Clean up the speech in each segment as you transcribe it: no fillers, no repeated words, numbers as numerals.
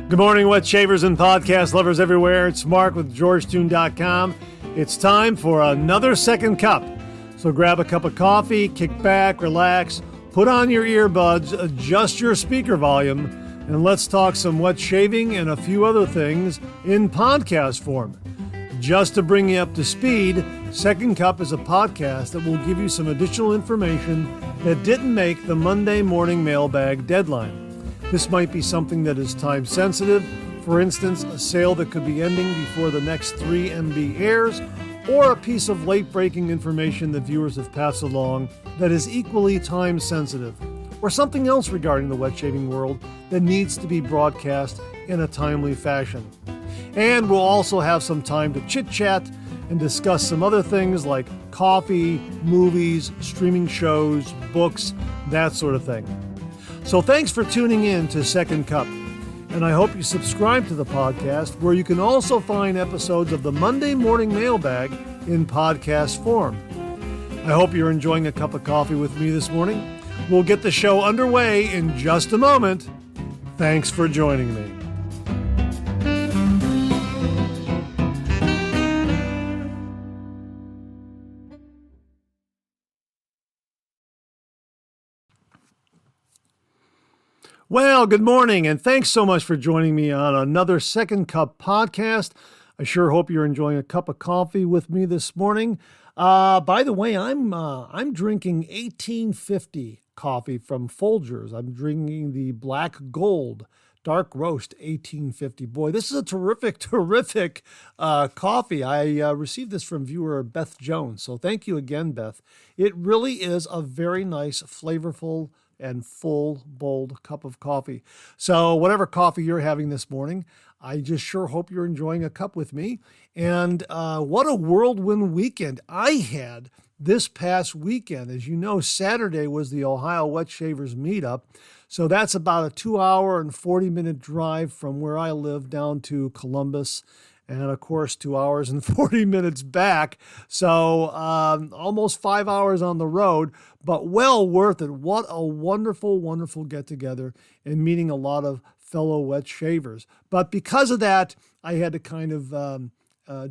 Good morning, wet shavers and podcast lovers everywhere. It's Mark with GeorgeToon.com. It's time for another second cup. So grab a cup of coffee, kick back, relax, put on your earbuds, adjust your speaker volume, and let's talk some wet shaving and a few other things in podcast form. Just to bring you up to speed, Second Cup is a podcast that will give you some additional information that didn't make the Monday morning mailbag deadline. This might be something that is time sensitive, for instance, a sale that could be ending before the next 3 MB airs, or a piece of late-breaking information that viewers have passed along that is equally time sensitive, or something else regarding the wet shaving world that needs to be broadcast in a timely fashion. And we'll also have some time to chit-chat and discuss some other things like coffee, movies, streaming shows, books, that sort of thing. So thanks for tuning in to Second Cup, and I hope you subscribe to the podcast where you can also find episodes of the Monday Morning Mailbag in podcast form. I hope you're enjoying a cup of coffee with me this morning. We'll get the show underway in just a moment. Thanks for joining me. Well, good morning, and thanks so much for joining me on another Second Cup podcast. I sure hope you're enjoying a cup of coffee with me this morning. By the way, I'm drinking 1850 coffee from Folgers. I'm drinking the Black Gold Dark Roast 1850. Boy, this is a terrific coffee. I received this from viewer Beth Jones, so thank you again, Beth. It really is a very nice, flavorful, and full, bold cup of coffee. So whatever coffee you're having this morning, I just sure hope you're enjoying a cup with me. And what a whirlwind weekend I had this past weekend. As you know, Saturday was the Ohio Wet Shavers Meetup. So that's about a 2-hour and 40-minute drive from where I live down to Columbus. And of course, 2 hours and 40 minutes back. So almost 5 hours on the road, but well worth it. What a wonderful, wonderful get together and meeting a lot of fellow wet shavers. But because of that, I had to kind of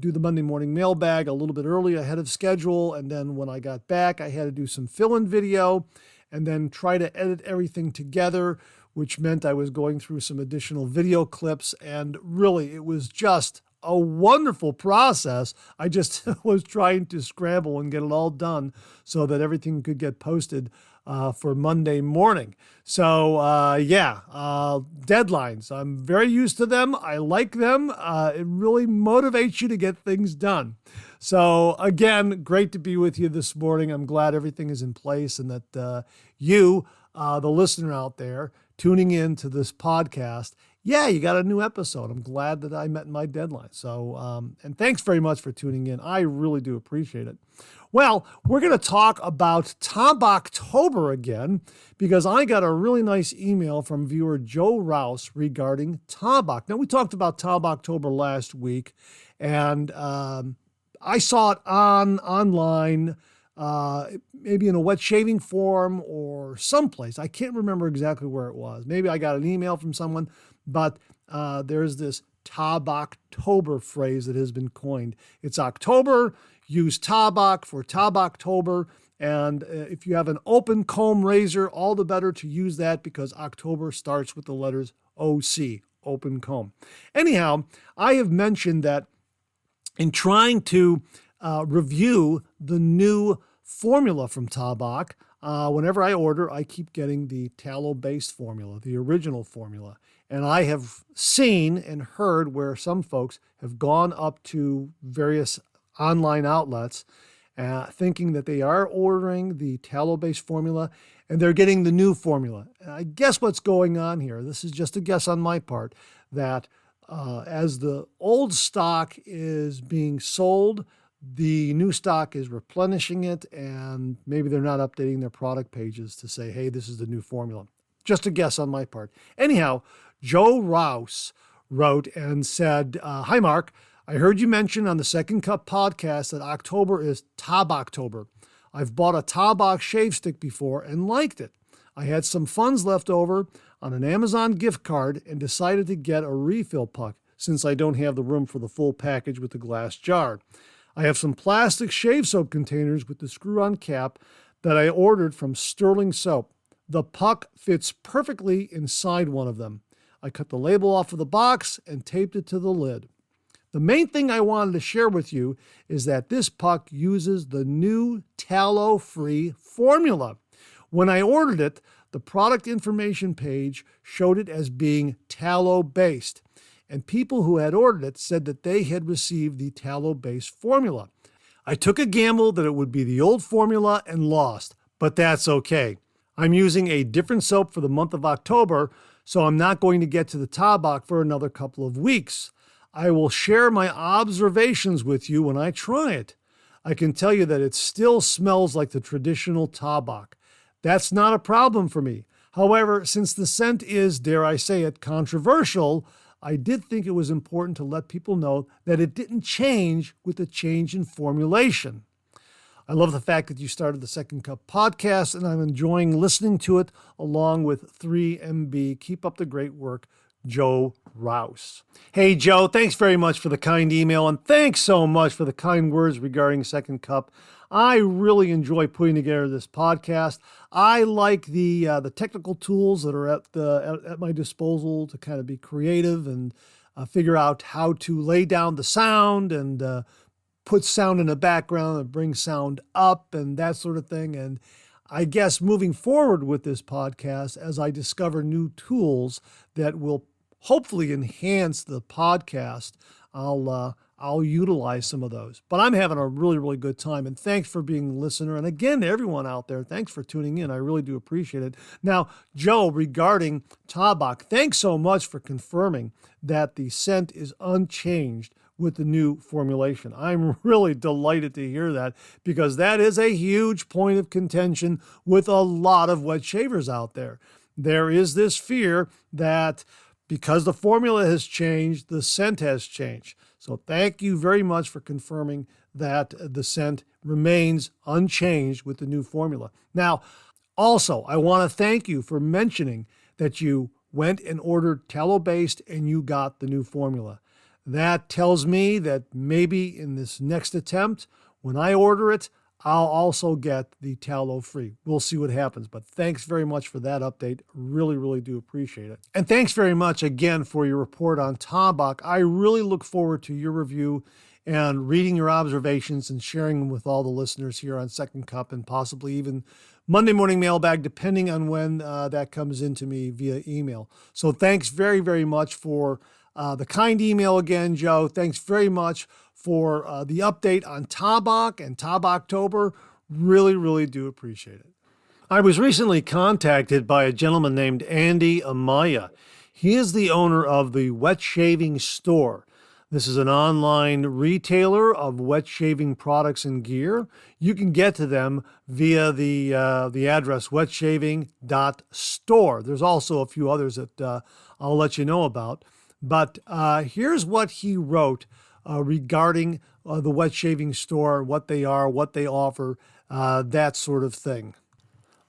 do the Monday morning mailbag a little bit early ahead of schedule. And then when I got back, I had to do some fill-in video and then try to edit everything together, which meant I was going through some additional video clips. And really, it was just a wonderful process. I just was trying to scramble and get it all done so that everything could get posted for Monday morning. So deadlines. I'm very used to them. I like them. It really motivates you to get things done. So again, great to be with you this morning. I'm glad everything is in place and that you, the listener out there, tuning in to this podcast, you got a new episode. I'm glad that I met my deadline. So, and thanks very much for tuning in. I really do appreciate it. Well, we're going to talk about Toboctober again because I got a really nice email from viewer Joe Rouse regarding Toboc. Now, we talked about Toboctober last week, and I saw it online, maybe in a wet shaving forum or someplace. I can't remember exactly where it was. Maybe I got an email from someone. But there's this Toboctober phrase that has been coined. It's October, use Toboc for Toboctober. And if you have an open comb razor, all the better to use that because October starts with the letters OC, open comb. Anyhow, I have mentioned that in trying to review the new formula from Toboc, whenever I order, I keep getting the tallow-based formula, the original formula. And I have seen and heard where some folks have gone up to various online outlets thinking that they are ordering the tallow-based formula and they're getting the new formula. And I guess what's going on here, this is just a guess on my part, that as the old stock is being sold, the new stock is replenishing it, and maybe they're not updating their product pages to say, hey, this is the new formula. Just a guess on my part. Anyhow, Joe Rouse wrote and said, hi, Mark. I heard you mention on the Second Cup podcast that October is Toboctober. I've bought a Toboc shave stick before and liked it. I had some funds left over on an Amazon gift card and decided to get a refill puck since I don't have the room for the full package with the glass jar. I have some plastic shave soap containers with the screw-on cap that I ordered from Sterling Soap. The puck fits perfectly inside one of them. I cut the label off of the box and taped it to the lid. The main thing I wanted to share with you is that this puck uses the new tallow-free formula. When I ordered it, the product information page showed it as being tallow-based, and people who had ordered it said that they had received the tallow-based formula. I took a gamble that it would be the old formula and lost, but that's okay. I'm using a different soap for the month of October, so I'm not going to get to the tabak for another couple of weeks. I will share my observations with you when I try it. I can tell you that it still smells like the traditional tabak. That's not a problem for me. However, since the scent is, dare I say it, controversial, I did think it was important to let people know that it didn't change with the change in formulation. I love the fact that you started the Second Cup podcast, and I'm enjoying listening to it along with 3MB. Keep up the great work, Joe Rouse. Hey, Joe, thanks very much for the kind email, and thanks so much for the kind words regarding Second Cup. I really enjoy putting together this podcast. I like the technical tools that are at my disposal to kind of be creative and figure out how to lay down the sound and put sound in the background and bring sound up and that sort of thing. And I guess moving forward with this podcast, as I discover new tools that will hopefully enhance the podcast, I'll utilize some of those. But I'm having a really, really good time. And thanks for being a listener. And again, to everyone out there, thanks for tuning in. I really do appreciate it. Now, Joe, regarding tabak, thanks so much for confirming that the scent is unchanged with the new formulation. I'm really delighted to hear that, because that is a huge point of contention with a lot of wet shavers out there. There is this fear that because the formula has changed, the scent has changed. So thank you very much for confirming that the scent remains unchanged with the new formula. Now, also, I want to thank you for mentioning that you went and ordered tallow-based and you got the new formula. That tells me that maybe in this next attempt, when I order it, I'll also get the tallow-free. We'll see what happens, but thanks very much for that update. Really, really do appreciate it. And thanks very much again for your report on tabak. I really look forward to your review and reading your observations and sharing them with all the listeners here on Second Cup and possibly even Monday Morning Mailbag, depending on when that comes into me via email. So thanks very, very much for the kind email again, Joe. Thanks very much for the update on tabak and Tabaktober. Really, really do appreciate it. I was recently contacted by a gentleman named Andy Amaya. He is the owner of the Wet Shaving Store. This is an online retailer of wet shaving products and gear. You can get to them via the address wetshaving.store. There's also a few others that I'll let you know about. But here's what he wrote regarding the Wet Shaving Store, what they are, what they offer, that sort of thing.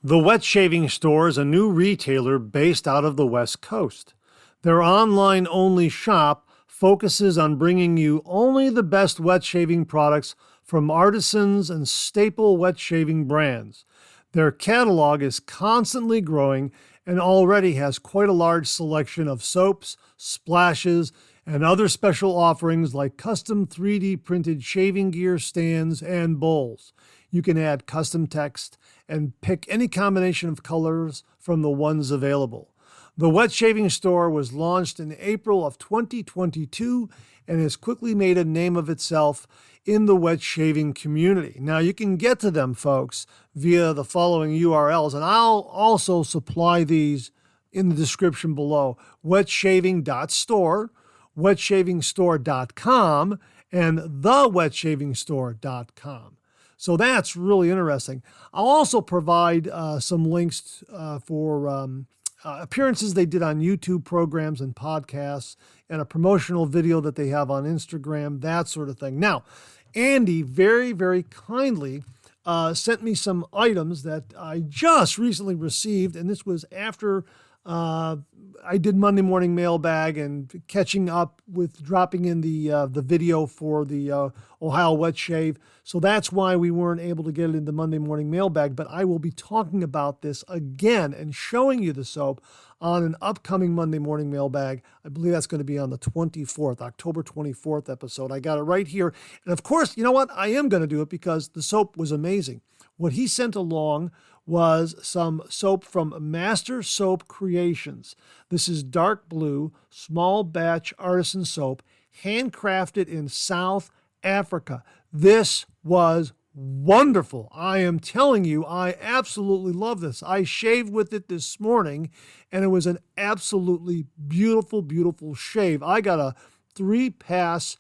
The Wet Shaving Store is a new retailer based out of the West Coast. Their online-only shop focuses on bringing you only the best wet shaving products from artisans and staple wet shaving brands. Their catalog is constantly growing and already has quite a large selection of soaps, splashes, and other special offerings like custom 3D printed shaving gear stands and bowls. You can add custom text and pick any combination of colors from the ones available. The Wet Shaving Store was launched in April of 2022 and has quickly made a name of itself in the wet shaving community. Now, you can get to them, folks, via the following URLs, and I'll also supply these in the description below: wetshaving.store, wetshavingstore.com, and thewetshavingstore.com. So that's really interesting. I'll also provide some links for appearances they did on YouTube programs and podcasts, and a promotional video that they have on Instagram, that sort of thing. Now, Andy very, very kindly sent me some items that I just recently received, and this was after I did Monday morning mailbag and catching up with dropping in the video for the Ohio wet shave. So that's why we weren't able to get it in the Monday morning mailbag. But I will be talking about this again and showing you the soap on an upcoming Monday morning mailbag. I believe that's going to be on the 24th, October 24th episode. I got it right here. And of course, you know what? I am going to do it because the soap was amazing. What he sent along was some soap from Master Soap Creations. This is dark blue, small batch artisan soap, handcrafted in South Africa. This was wonderful. I am telling you, I absolutely love this. I shaved with it this morning, and it was an absolutely beautiful, beautiful shave. I got a 3-pass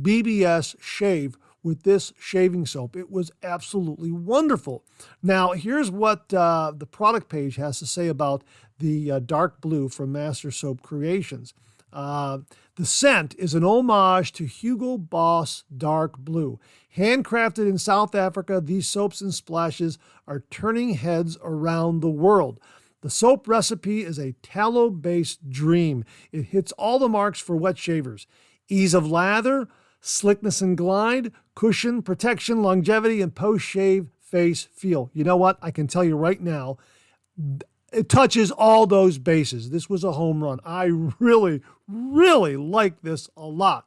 BBS shave with this shaving soap. It was absolutely wonderful. Now, here's what the product page has to say about the dark blue from Master Soap Creations. The scent is an homage to Hugo Boss Dark Blue. Handcrafted in South Africa, these soaps and splashes are turning heads around the world. The soap recipe is a tallow-based dream. It hits all the marks for wet shavers. Ease of lather, slickness and glide, cushion, protection, longevity, and post-shave face feel. You know what? I can tell you right now, it touches all those bases. This was a home run. I really, really like this a lot.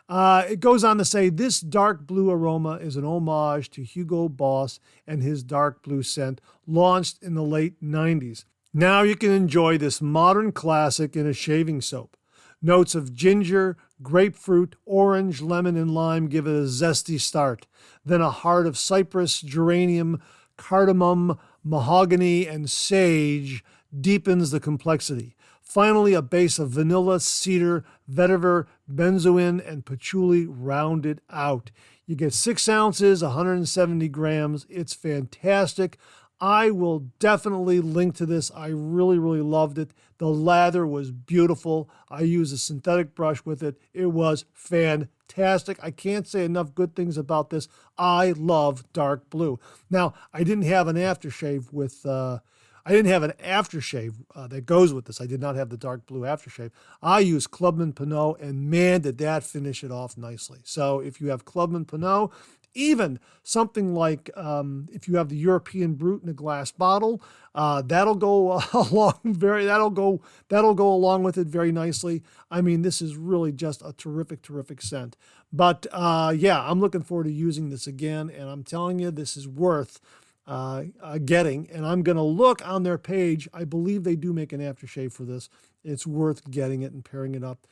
It goes on to say, this dark blue aroma is an homage to Hugo Boss and his dark blue scent, launched in the late 90s. Now you can enjoy this modern classic in a shaving soap. Notes of ginger, grapefruit, orange, lemon, and lime give it a zesty start. Then a heart of cypress, geranium, cardamom, mahogany, and sage deepens the complexity. Finally, a base of vanilla, cedar, vetiver, benzoin, and patchouli round it out. You get 6 ounces, 170 grams. It's fantastic. I will definitely link to this. I really, really loved it. The lather was beautiful. I used a synthetic brush with it. It was fantastic. I can't say enough good things about this. I love dark blue. Now, I didn't have an aftershave with, that goes with this. I did not have the dark blue aftershave. I used Clubman Pinot, and man, did that finish it off nicely. So if you have Clubman Pinot, even something like if you have the European Brut in a glass bottle, that'll go along with it very nicely. I mean, this is really just a terrific, terrific scent. But yeah, I'm looking forward to using this again, and I'm telling you, this is worth getting. And I'm going to look on their page. I believe they do make an aftershave for this. It's worth getting it and pairing it up.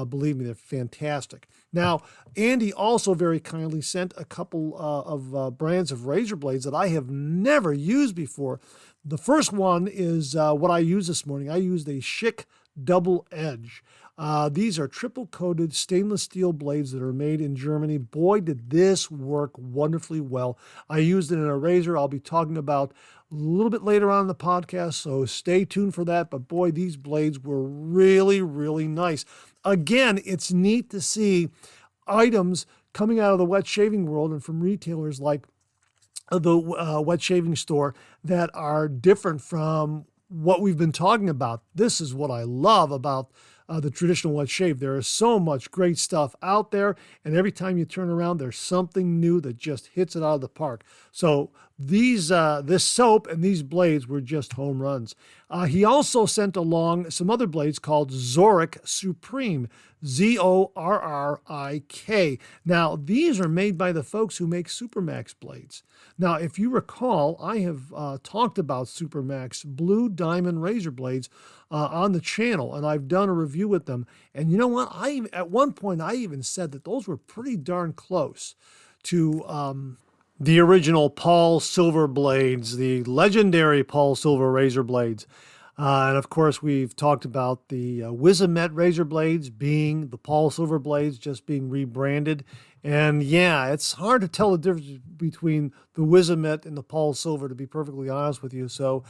Believe me, they're fantastic. Now, Andy also very kindly sent a couple of brands of razor blades that I have never used before. The first one is what I used this morning. I used a Schick Double Edge. These are triple-coated stainless steel blades that are made in Germany. Boy, did this work wonderfully well. I used it in a razor I'll be talking about a little bit later on in the podcast, so stay tuned for that. But boy, these blades were really, really nice. Again, it's neat to see items coming out of the wet shaving world and from retailers like the wet shaving store that are different from what we've been talking about. This is what I love about the traditional wet shave. There is so much great stuff out there, and every time you turn around, there's something new that just hits it out of the park. So this soap and these blades were just home runs. He also sent along some other blades called Zorrick Supreme, Zorrik. Now, these are made by the folks who make Supermax blades. Now, if you recall, I have talked about Supermax Blue Diamond razor blades on the channel, and I've done a review with them. And you know what? At one point, I even said that those were pretty darn close to the original Paul Silver blades, the legendary Paul Silver razor blades. And of course, we've talked about the Wizamet razor blades being the Paul Silver blades, just being rebranded. And yeah, it's hard to tell the difference between the Wizamet and the Paul Silver, to be perfectly honest with you. So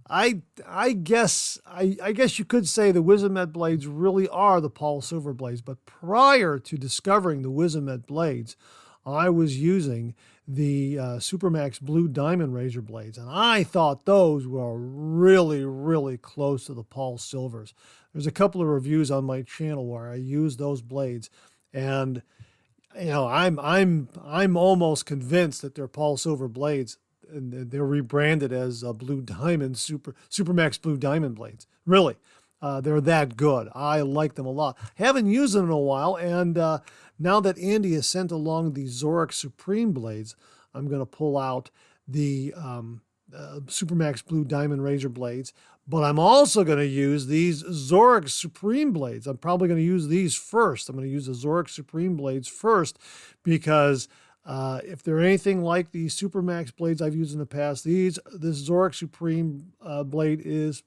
I guess you could say the Wizamet blades really are the Paul Silver blades. But prior to discovering the Wizamet blades, I was using the Supermax Blue Diamond razor blades, and I thought those were really, really close to the Paul Silvers. There's a couple of reviews on my channel where I use those blades, and I'm almost convinced that they're Paul Silver blades, and they're rebranded as Blue Diamond Supermax Blue Diamond blades. Really, they're that good. I like them a lot. Haven't used them in a while, and now that Andy has sent along the Zorix Supreme blades, I'm going to pull out the Supermax Blue Diamond razor blades. But I'm also going to use these Zorix Supreme blades. I'm probably going to use these first. I'm going to use the Zorix Supreme blades first because if they're anything like the Supermax blades I've used in the past, this Zorix Supreme blade is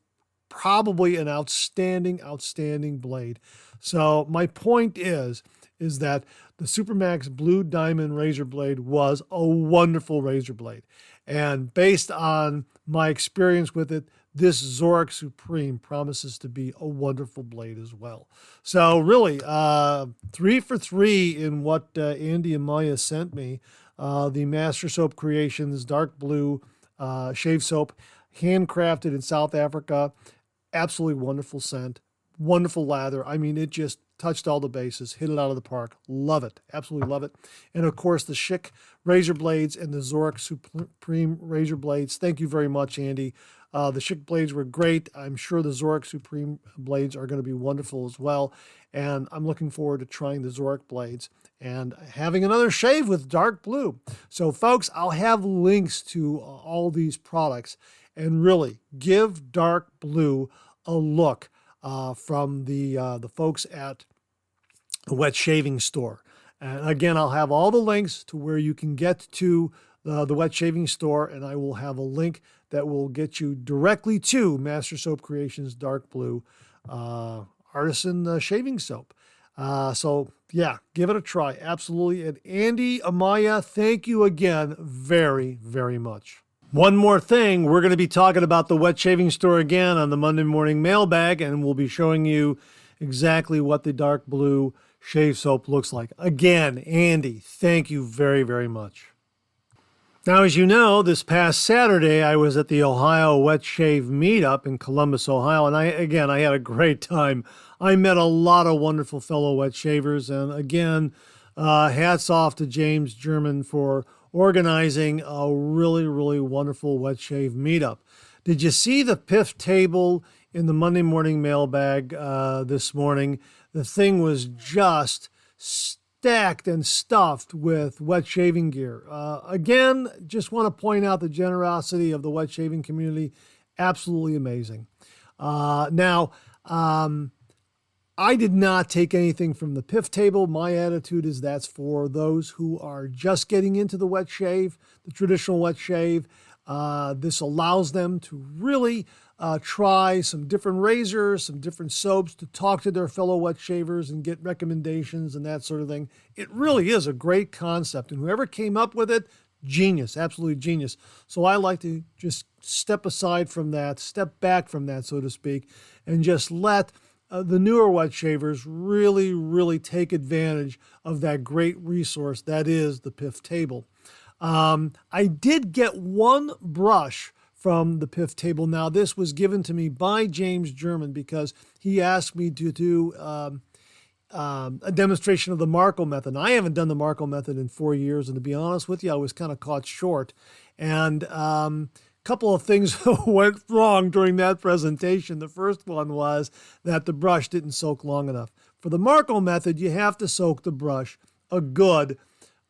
probably an outstanding, outstanding blade. So my point is that the Supermax Blue Diamond razor blade was a wonderful razor blade. And based on my experience with it, this Zorix Supreme promises to be a wonderful blade as well. So really, 3 for 3 in what Andy and Maya sent me. The Master Soap Creations Dark Blue Shave Soap, handcrafted in South Africa. Absolutely wonderful scent, wonderful lather. I mean, it just touched all the bases, hit it out of the park. Love it, absolutely love it. And of course, the Schick razor blades and the Zorix Supreme razor blades. Thank you very much, Andy. The Schick blades were great. I'm sure the Zorix Supreme blades are going to be wonderful as well. And I'm looking forward to trying the Zorix blades and having another shave with dark blue. So folks, I'll have links to all these products, and really give dark blue a look from the folks at the Wet Shaving Store. And again, I'll have all the links to where you can get to the Wet Shaving Store, and I will have a link that will get you directly to Master Soap Creations Dark Blue Artisan Shaving Soap. So yeah, give it a try. Absolutely. And Andy, Amaya, thank you again very, very much. One more thing, we're going to be talking about the Wet Shaving Store again on the Monday morning mailbag, and we'll be showing you exactly what the dark blue shave soap looks like. Again, Andy, thank you very, very much. Now, as you know, this past Saturday, I was at the Ohio Wet Shave Meetup in Columbus, Ohio, and I had a great time. I met a lot of wonderful fellow wet shavers, and again, hats off to James German for organizing a really, really wonderful wet shave meetup. Did you see the PIF table in the Monday morning mailbag this morning? The thing was just stacked and stuffed with wet shaving gear. Again, just want to point out the generosity of the wet shaving community. Absolutely amazing. Now, I did not take anything from the PIF table. My attitude is that's for those who are just getting into the wet shave, the traditional wet shave. This allows them to really try some different razors, some different soaps, to talk to their fellow wet shavers and get recommendations and that sort of thing. It really is a great concept, and whoever came up with it, genius, absolutely genius. So I like to just step aside from that, step back from that, so to speak, and just let the newer wet shavers really, really take advantage of that great resource that is the PIF table. I did get one brush from the PIF table. Now, this was given to me by James German because he asked me to do a demonstration of the Marco method. I haven't done the Marco method in 4 years, and to be honest with you, I was kind of caught short. And couple of things went wrong during that presentation. The first one was that the brush didn't soak long enough. For the Marco method, you have to soak the brush a good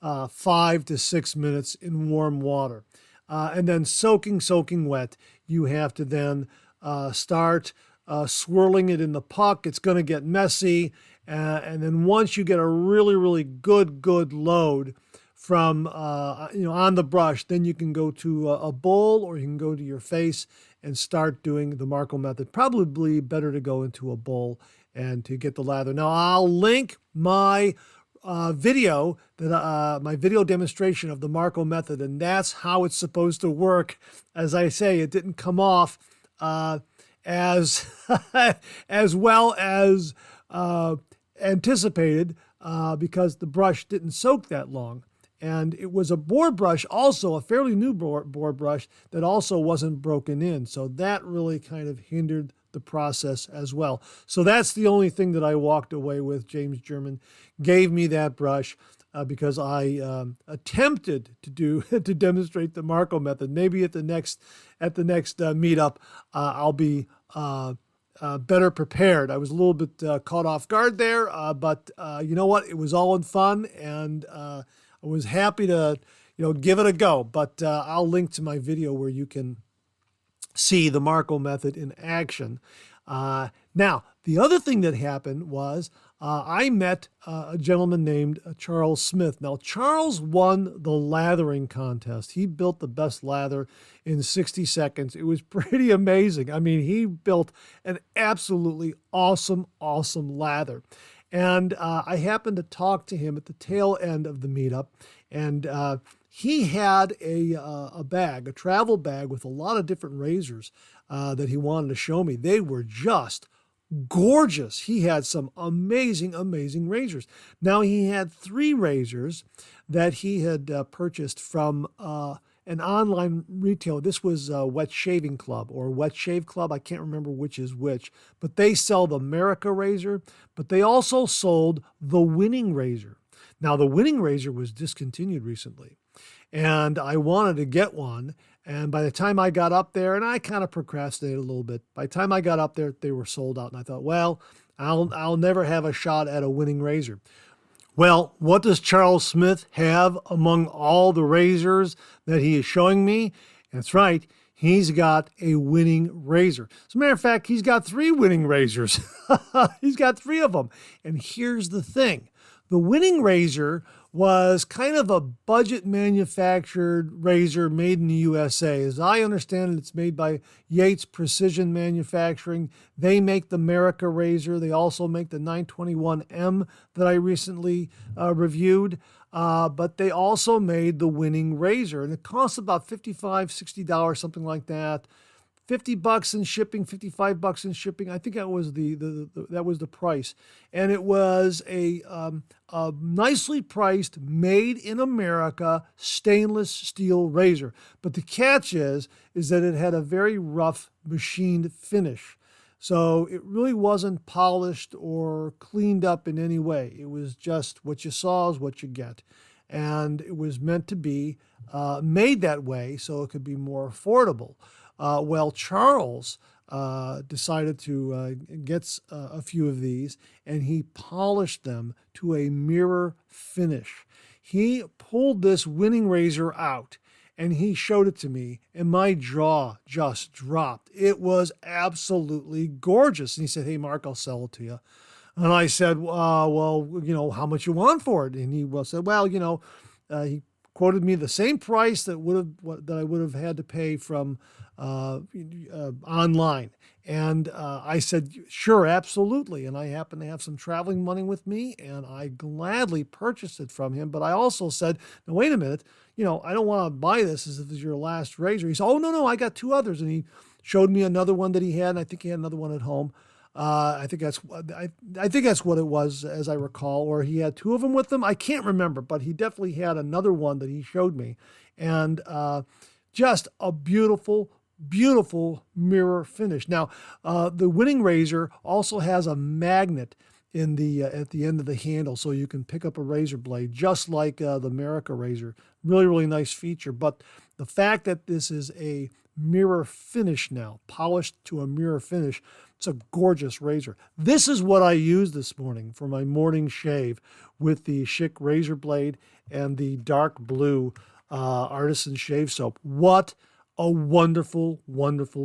5 to 6 minutes in warm water. And then soaking wet, you have to then start swirling it in the puck. It's going to get messy. And then once you get a really, really good load from, on the brush, then you can go to a bowl or you can go to your face and start doing the Marco method. Probably better to go into a bowl and to get the lather. Now, I'll link my video, my video demonstration of the Marco method, and that's how it's supposed to work. As I say, it didn't come off as as well as anticipated because the brush didn't soak that long. And it was a board brush, also a fairly new board brush that also wasn't broken in. So that really kind of hindered the process as well. So that's the only thing that I walked away with. James German gave me that brush because I attempted to do to demonstrate the Marco method. Maybe at the next meetup, I'll be better prepared. I was a little bit caught off guard there, but you know what? It was all in fun, and I was happy to give it a go. But I'll link to my video where you can see the Marco method in action. Now, the other thing that happened was I met a gentleman named Charles Smith. Now, Charles won the lathering contest. He built the best lather in 60 seconds. It was pretty amazing. I mean, he built an absolutely awesome lather. And I happened to talk to him at the tail end of the meetup, and he had a bag, a travel bag with a lot of different razors that he wanted to show me. They were just gorgeous. He had some amazing razors. Now, he had 3 razors that he had purchased from an online retailer. This was Wet Shaving Club or Wet Shave Club. I can't remember which is which, but they sell the America razor, but they also sold the Winning razor. Now, the Winning razor was discontinued recently, and I wanted to get one. And by the time I got up there, and I kind of procrastinated a little bit, by the time I got up there, they were sold out. And I thought, well, I'll never have a shot at a Winning razor. Well, what does Charles Smith have among all the razors that he is showing me? That's right, he's got a Winning razor. As a matter of fact, he's got 3 Winning razors. He's got 3 of them. And here's the thing. The Winning razor was kind of a budget manufactured razor made in the USA. As I understand it, it's made by Yates Precision Manufacturing. They make the America razor. They also make the 921M that I recently reviewed. But they also made the Winning razor. And it costs about $55, $60, something like that. $50 in shipping, $55 in shipping. I think that was that was the price, and it was a nicely priced, made in America stainless steel razor. But the catch is that it had a very rough machined finish, so it really wasn't polished or cleaned up in any way. It was just what you saw is what you get, and it was meant to be made that way so it could be more affordable. Well, Charles decided to get a few of these, and he polished them to a mirror finish. He pulled this Winning razor out, and he showed it to me, and my jaw just dropped. It was absolutely gorgeous. And he said, "Hey, Mark, I'll sell it to you." And I said, well, how much you want for it? And he said, well, he quoted me the same price that I would have had to pay from online. And I said, sure, absolutely. And I happen to have some traveling money with me, and I gladly purchased it from him. But I also said, now, wait a minute, I don't want to buy this as if it's your last razor. He said, oh, no, I got 2 others. And he showed me another one that he had, and I think he had another one at home. I think that's what it was, as I recall, or he had 2 of them with him. I can't remember, but he definitely had another one that he showed me. And just a beautiful mirror finish. Now, the Winning razor also has a magnet at the end of the handle, so you can pick up a razor blade, just like the America razor. Really nice feature. But the fact that this is a mirror finish now, polished to a mirror finish, it's a gorgeous razor. This is what I used this morning for my morning shave with the Schick razor blade and the dark blue Artisan shave soap. What a wonderful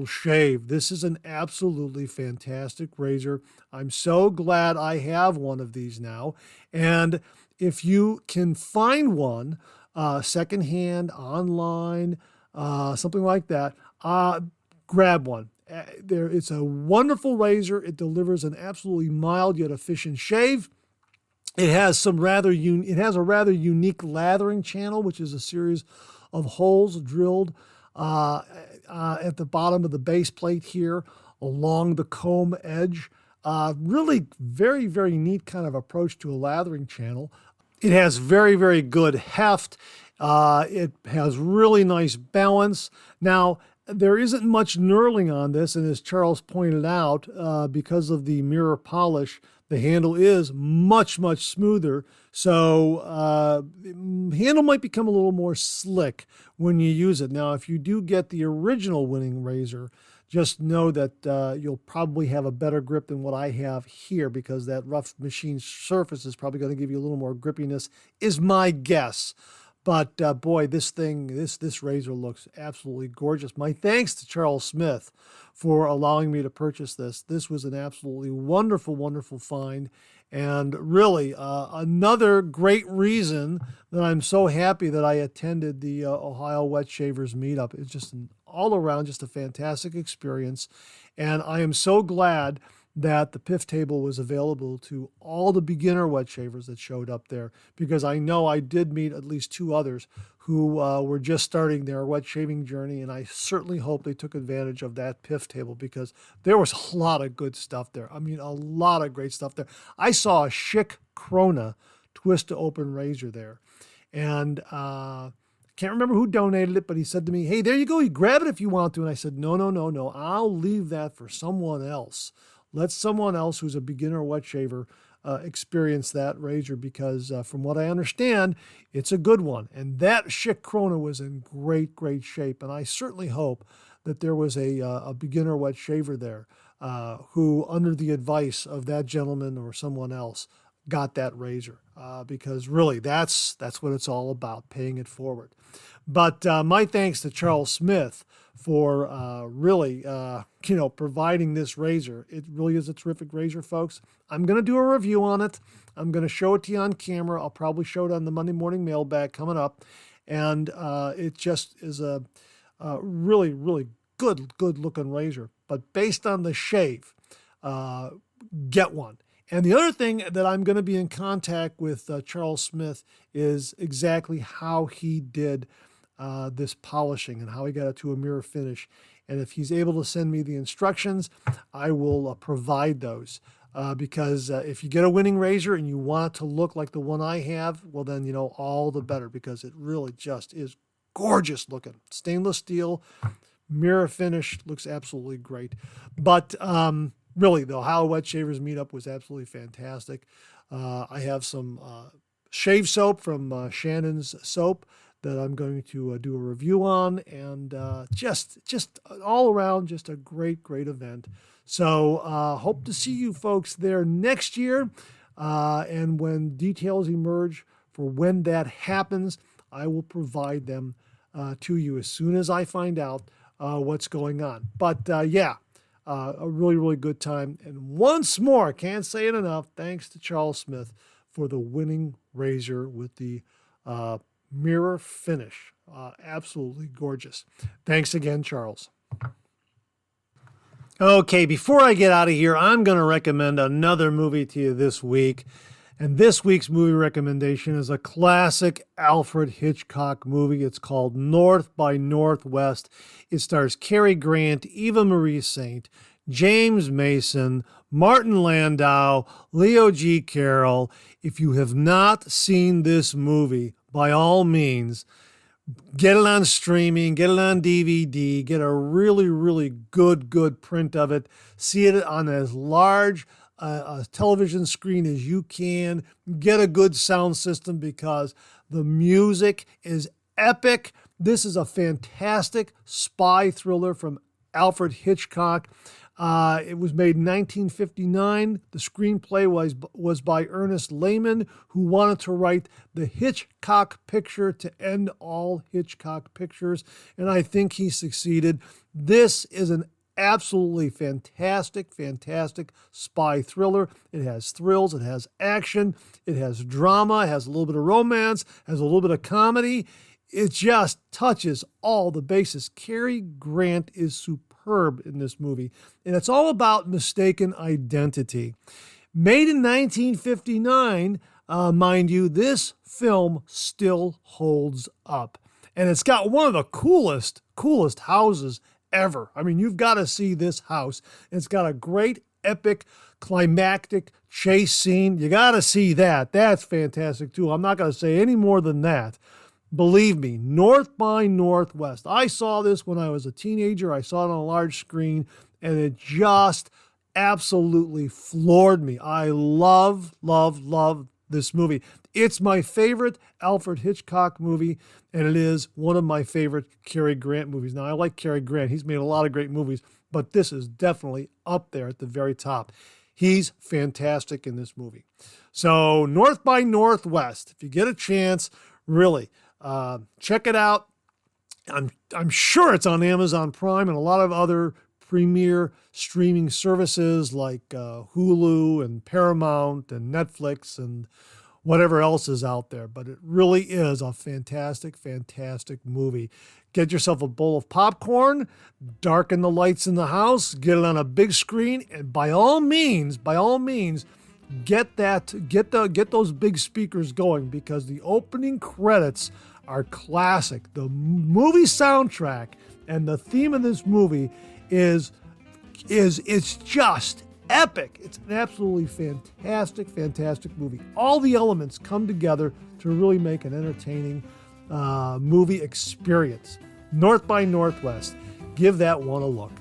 shave. This is an absolutely fantastic razor. I'm so glad I have one of these now. And if you can find one secondhand, online, something like that, grab one. It's a wonderful razor. It delivers an absolutely mild yet efficient shave. It has a rather unique lathering channel, which is a series of holes drilled at the bottom of the base plate here along the comb edge. Really very neat kind of approach to a lathering channel. It has very, very good heft. It has really nice balance. Now, there isn't much knurling on this, and as Charles pointed out, because of the mirror polish, the handle is much, much smoother. So the handle might become a little more slick when you use it. Now, if you do get the original winning razor, just know that you'll probably have a better grip than what I have here, because that rough machine surface is probably going to give you a little more grippiness, is my guess. But boy, this razor looks absolutely gorgeous. My thanks to Charles Smith for allowing me to purchase this. This was an absolutely wonderful, wonderful find. And really, another great reason that I'm so happy that I attended the Ohio Wet Shavers meetup. It's just all around just a fantastic experience. And I am so glad that the PIF table was available to all the beginner wet shavers that showed up there, because I know I did meet at least 2 others who were just starting their wet shaving journey, and I certainly hope they took advantage of that PIF table, because there was a lot of good stuff there. I mean, a lot of great stuff there. I saw a Schick Krona twist to open razor there, and can't remember who donated it, but he said to me, "Hey, there you go, you grab it if you want to." And I said, no, I'll leave that for someone else. Let someone else who's a beginner wet shaver experience that razor, because from what I understand, it's a good one. And that Schick Krona was in great, great shape. And I certainly hope that there was a beginner wet shaver there who, under the advice of that gentleman or someone else, got that razor, because really that's what it's all about, paying it forward. But my thanks to Charles Smith for really, providing this razor. It really is a terrific razor, folks. I'm going to do a review on it. I'm going to show it to you on camera. I'll probably show it on the Monday morning mailbag coming up. And it just is a really, really good looking razor. But based on the shave, get one. And the other thing that I'm going to be in contact with Charles Smith is exactly how he did this polishing and how he got it to a mirror finish. And if he's able to send me the instructions, I will provide those. Because if you get a winning razor and you want it to look like the one I have, well then, all the better, because it really just is gorgeous looking. Stainless steel, mirror finish, looks absolutely great. But really, the Ohio Wet Shavers meetup was absolutely fantastic. I have some shave soap from Shannon's Soap that I'm going to do a review on, and just all around, just a great event. So hope to see you folks there next year. And when details emerge for when that happens, I will provide them to you as soon as I find out what's going on. But a really, really good time. And once more, can't say it enough, thanks to Charles Smith for the winning razor with the mirror finish. Absolutely gorgeous. Thanks again, Charles. Okay, before I get out of here, I'm going to recommend another movie to you this week. And this week's movie recommendation is a classic Alfred Hitchcock movie. It's called North by Northwest. It stars Cary Grant, Eva Marie Saint, James Mason, Martin Landau, Leo G. Carroll. If you have not seen this movie, by all means, get it on streaming, get it on DVD, get a really, really good print of it. See it on as large a television screen as you can. Get a good sound system, because the music is epic. This is a fantastic spy thriller from Alfred Hitchcock. It was made in 1959. The screenplay was by Ernest Lehman, who wanted to write the Hitchcock picture to end all Hitchcock pictures, and I think he succeeded. This is an absolutely fantastic spy thriller. It has thrills, it has action, it has drama, it has a little bit of romance, has a little bit of comedy. It just touches all the bases. Cary Grant is superb in this movie, and it's all about mistaken identity. Made in 1959, mind you, this film still holds up, and it's got one of the coolest houses ever. I mean, you've got to see this house. It's got a great epic, climactic chase scene. You got to see that. That's fantastic too. I'm not going to say any more than that. Believe me, North by Northwest. I saw this when I was a teenager. I saw it on a large screen, and it just absolutely floored me. I love this movie. It's my favorite Alfred Hitchcock movie, and it is one of my favorite Cary Grant movies. Now, I like Cary Grant. He's made a lot of great movies, but this is definitely up there at the very top. He's fantastic in this movie. So, North by Northwest, if you get a chance, really, check it out. I'm sure it's on Amazon Prime and a lot of other premier streaming services like Hulu and Paramount and Netflix and whatever else is out there. But it really is a fantastic, fantastic movie. Get yourself a bowl of popcorn, darken the lights in the house, get it on a big screen, and by all means, get those big speakers going, because the opening credits are classic. The movie soundtrack and the theme of this movie is just epic. It's an absolutely fantastic movie. All the elements come together to really make an entertaining movie experience. North by Northwest. Give that one a look.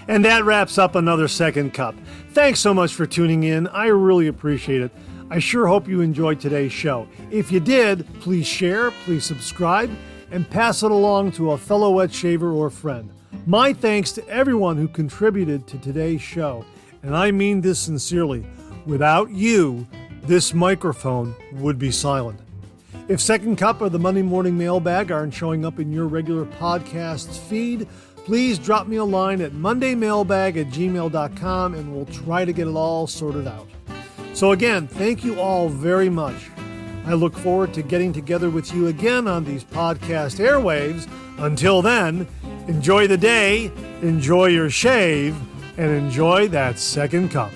And that wraps up another Second Cup. Thanks so much for tuning in. I really appreciate it. I sure hope you enjoyed today's show. If you did, please share, please subscribe, and pass it along to a fellow wet shaver or friend. My thanks to everyone who contributed to today's show, and I mean this sincerely. Without you, this microphone would be silent. If Second Cup or the Monday Morning Mailbag aren't showing up in your regular podcast feed, please drop me a line at mondaymailbag@gmail.com and we'll try to get it all sorted out. So again, thank you all very much. I look forward to getting together with you again on these podcast airwaves. Until then, enjoy the day, enjoy your shave, and enjoy that second cup.